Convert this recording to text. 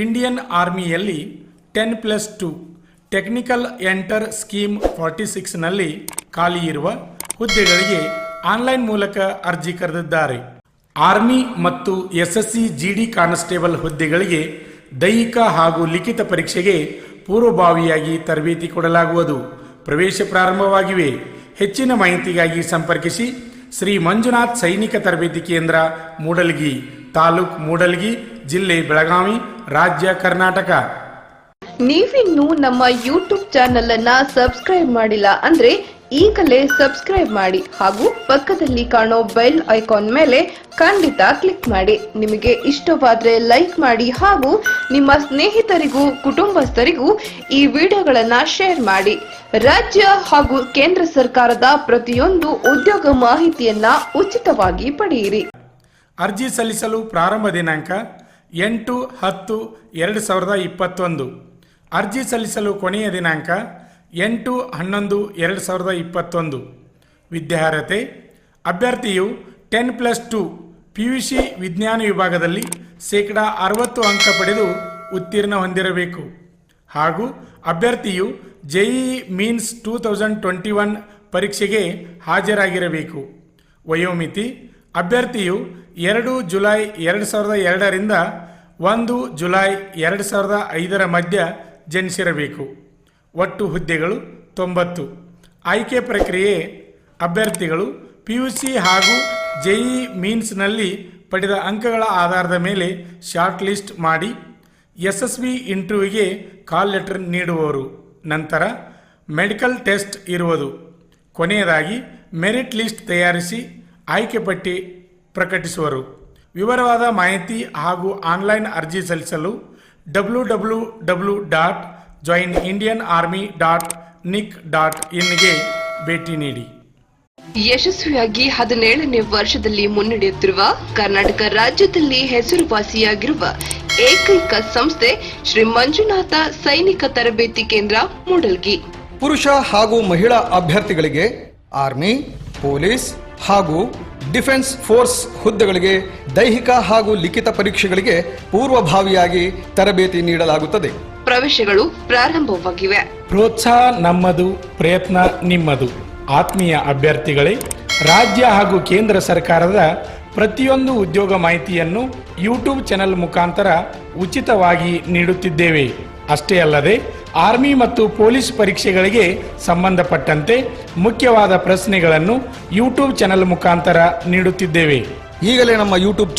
Indian ಆರ್ಮಿಯಲ್ಲಿ 10+2 technical enter scheme 46ನಲ್ಲಿ ಖಾಲಿ ಇರುವ ಹುದ್ದೆಗಳಿಗೆ ಆನ್ಲೈನ್ ಮೂಲಕ ಅರ್ಜಿ ಕರೆದಿದ್ದಾರೆ. ಆರ್ಮಿ ಮತ್ತು ಎಸ್ಎಸ್ಸಿ ಜಿಡಿ ಕಾನ್ಸ್ಟೇಬಲ್ ಹುದ್ದೆಗಳಿಗೆ ದೈಹಿಕ ಹಾಗೂ ಲಿಖಿತ ಪರೀಕ್ಷೆಗೆ ಪೂರ್ವಭಾವಿಯಾಗಿ ತರಬೇತಿ ಕೊಡಲಾಗುವುದು. ಪ್ರವೇಶ ಪ್ರಾರಂಭವಾಗಿವೆ. ಹೆಚ್ಚಿನ ಮಾಹಿತಿಗಾಗಿ ಸಂಪರ್ಕಿಸಿ ಶ್ರೀ ಮಂಜುನಾಥ್ ಸೈನಿಕ ತರಬೇತಿ ಕೇಂದ್ರ, ಮೂಡಲಗಿ, ತಾಲೂಕು ಮೂಡಲಗಿ, ಜಿಲ್ಲೆ ಬೆಳಗಾವಿ, ರಾಜ್ಯ ಕರ್ನಾಟಕ. ನೀವಿನ್ನೂ ನಮ್ಮ ಯೂಟ್ಯೂಬ್ ಚಾನೆಲ್ ಅನ್ನ ಸಬ್ಸ್ಕ್ರೈಬ್ ಮಾಡಿಲ್ಲ ಅಂದ್ರೆ ಈಗಲೇ ಸಬ್ಸ್ಕ್ರೈಬ್ ಮಾಡಿ ಹಾಗೂ ಪಕ್ಕದಲ್ಲಿ ಕಾಣೋ ಬೆಲ್ ಐಕಾನ್ ಮೇಲೆ ಖಂಡಿತ ಕ್ಲಿಕ್ ಮಾಡಿ. ನಿಮಗೆ ಇಷ್ಟವಾದ್ರೆ ಲೈಕ್ ಮಾಡಿ ಹಾಗೂ ನಿಮ್ಮ ಸ್ನೇಹಿತರಿಗೂ ಕುಟುಂಬಸ್ಥರಿಗೂ ಈ ವಿಡಿಯೋಗಳನ್ನ ಶೇರ್ ಮಾಡಿ. ರಾಜ್ಯ ಹಾಗೂ ಕೇಂದ್ರ ಸರ್ಕಾರದ ಪ್ರತಿಯೊಂದು ಉದ್ಯೋಗ ಮಾಹಿತಿಯನ್ನ ಉಚಿತವಾಗಿ ಪಡೆಯಿರಿ. ಅರ್ಜಿ ಸಲ್ಲಿಸಲು ಪ್ರಾರಂಭ ದಿನಾಂಕ 8/10/2021. ಅರ್ಜಿ ಸಲ್ಲಿಸಲು ಕೊನೆಯ ದಿನಾಂಕ 8/11/2021. ವಿದ್ಯಾರ್ಹತೆ: ಅಭ್ಯರ್ಥಿಯು 10+2 PUC ವಿಜ್ಞಾನ ವಿಭಾಗದಲ್ಲಿ 60% ಅಂಕ ಪಡೆದು ಉತ್ತೀರ್ಣ ಹೊಂದಿರಬೇಕು ಹಾಗೂ ಅಭ್ಯರ್ಥಿಯು JEE ಮೀನ್ಸ್ 2021 ಪರೀಕ್ಷೆಗೆ ಹಾಜರಾಗಿರಬೇಕು. ವಯೋಮಿತಿ: ಅಭ್ಯರ್ಥಿಯು 2 ಜುಲೈ 2002 ರಿಂದ 1 ಜುಲೈ 2005 ಮಧ್ಯ ಜನಿಸಿರಬೇಕು. ಒಟ್ಟು ಹುದ್ದೆಗಳು 90. ಆಯ್ಕೆ ಪ್ರಕ್ರಿಯೆ: ಅಭ್ಯರ್ಥಿಗಳು PUC ಹಾಗೂ JEE ಮೀನ್ಸ್ನಲ್ಲಿ ಪಡೆದ ಅಂಕಗಳ ಆಧಾರದ ಮೇಲೆ ಶಾರ್ಟ್ ಲಿಸ್ಟ್ ಮಾಡಿ ಯಶಸ್ವಿ ಇಂಟರ್ವ್ಯೂಗೆ ಕಾಲ್ ಲೆಟರ್ ನೀಡುವರು. ನಂತರ ಮೆಡಿಕಲ್ ಟೆಸ್ಟ್ ಇರುವುದು. ಕೊನೆಯದಾಗಿ ಮೆರಿಟ್ ಲಿಸ್ಟ್ ತಯಾರಿಸಿ ಆಯ್ಕೆ ಪಟ್ಟಿ ಪ್ರಕಟಿಸುವರು. ವಿವರವಾದ ಮಾಹಿತಿ ಹಾಗೂ ಆನ್ಲೈನ್ ಅರ್ಜಿ ಸಲ್ಲಿಸಲು www.joinindianarmy.nic.in ಗೆ ಭೇಟಿ ನೀಡಿ. ಯಶಸ್ವಿಯಾಗಿ 17ನೇ ವರ್ಷದಲ್ಲಿ ಮುನ್ನಡೆಯುತ್ತಿರುವ ಕರ್ನಾಟಕ ರಾಜ್ಯದಲ್ಲಿ ಹೆಸರುವಾಸಿಯಾಗಿರುವ ಏಕೈಕ ಸಂಸ್ಥೆ ಶ್ರೀ ಮಂಜುನಾಥ ಸೈನಿಕ ತರಬೇತಿ ಕೇಂದ್ರ, ಮೂಡಲಗಿ. ಪುರುಷ ಹಾಗೂ ಮಹಿಳಾ ಅಭ್ಯರ್ಥಿಗಳಿಗೆ ಆರ್ಮಿ, ಪೊಲೀಸ್ ಹಾಗೂ ಡಿಫೆನ್ಸ್ ಫೋರ್ಸ್ ಹುದ್ದೆಗಳಿಗೆ ದೈಹಿಕ ಹಾಗೂ ಲಿಖಿತ ಪರೀಕ್ಷೆಗಳಿಗೆ ಪೂರ್ವಭಾವಿಯಾಗಿ ತರಬೇತಿ ನೀಡಲಾಗುತ್ತದೆ. ಪ್ರವೇಶಗಳು ಪ್ರಾರಂಭವಾಗಿವೆ. ಪ್ರೋತ್ಸಾಹ ನಮ್ಮದು, ಪ್ರಯತ್ನ ನಿಮ್ಮದು. ಆತ್ಮೀಯ ಅಭ್ಯರ್ಥಿಗಳೇ, ರಾಜ್ಯ ಹಾಗೂ ಕೇಂದ್ರ ಸರ್ಕಾರದ ಪ್ರತಿಯೊಂದು ಉದ್ಯೋಗ ಮಾಹಿತಿಯನ್ನು ಯೂಟ್ಯೂಬ್ ಚಾನೆಲ್ ಮುಖಾಂತರ ಉಚಿತವಾಗಿ ನೀಡುತ್ತಿದ್ದೇವೆ. ಅಷ್ಟೇ ಅಲ್ಲದೆ ಆರ್ಮಿ ಮತ್ತು ಪೊಲೀಸ್ ಪರೀಕ್ಷೆಗಳಿಗೆ ಸಂಬಂಧಪಟ್ಟಂತೆ ಮುಖ್ಯವಾದ ಪ್ರಶ್ನೆಗಳನ್ನು ಯೂಟ್ಯೂಬ್ ಚಾನೆಲ್ ಮುಖಾಂತರ ನೀಡುತ್ತಿದ್ದೇವೆ. ಈಗಲೇ ನಮ್ಮ ಯೂಟ್ಯೂಬ್